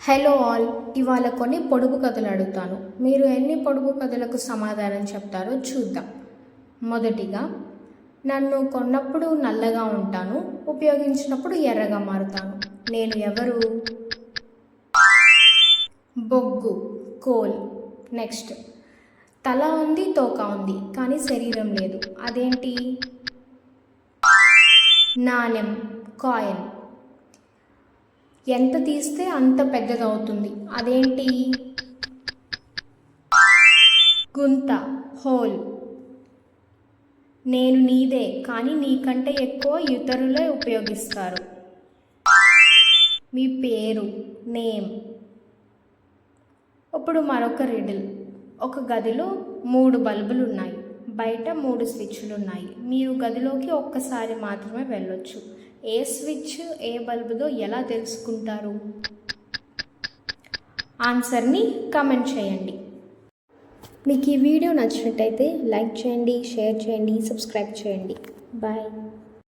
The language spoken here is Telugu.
హలో ఆల్, ఇవాళ కొన్ని పొడుపు కథలు అడుగుతాను. మీరు ఎన్ని పొడుపు కథలకు సమాధానం చెప్తారో చూద్దాం. మొదటిగా, నన్ను కొన్నప్పుడు నల్లగా ఉంటాను, ఉపయోగించినప్పుడు ఎర్రగా మారుతాను. నేను ఎవరు? బొగ్గు, కోల్. నెక్స్ట్, తల ఉంది, తోక ఉంది, కానీ శరీరం లేదు. అదేంటి? నాణెం, కాయిన్. ఎంత తీస్తే అంత పెద్దదవుతుంది. అదేంటి? గుంత, హోల్. నేను నీదే, కానీ నీకంటే ఎక్కువ ఇతరులే ఉపయోగిస్తారు. మీ పేరు, నేమ్. ఇప్పుడు మరొక రిడిల్. ఒక గదిలో 3 బల్బులు ఉన్నాయి, బయట 3 స్విచ్లు ఉన్నాయి. మీరు గదిలోకి ఒక్కసారి మాత్రమే వెళ్ళొచ్చు. ఏ స్విచ్ ఏ బల్బుదో ఎలా తెలుసుకుంటారు? ఆన్సర్ని కామెంట్ చేయండి. మీకు ఈ వీడియో నచ్చినట్టయితే లైక్ చేయండి, షేర్ చేయండి, సబ్స్క్రైబ్ చేయండి. బాయ్.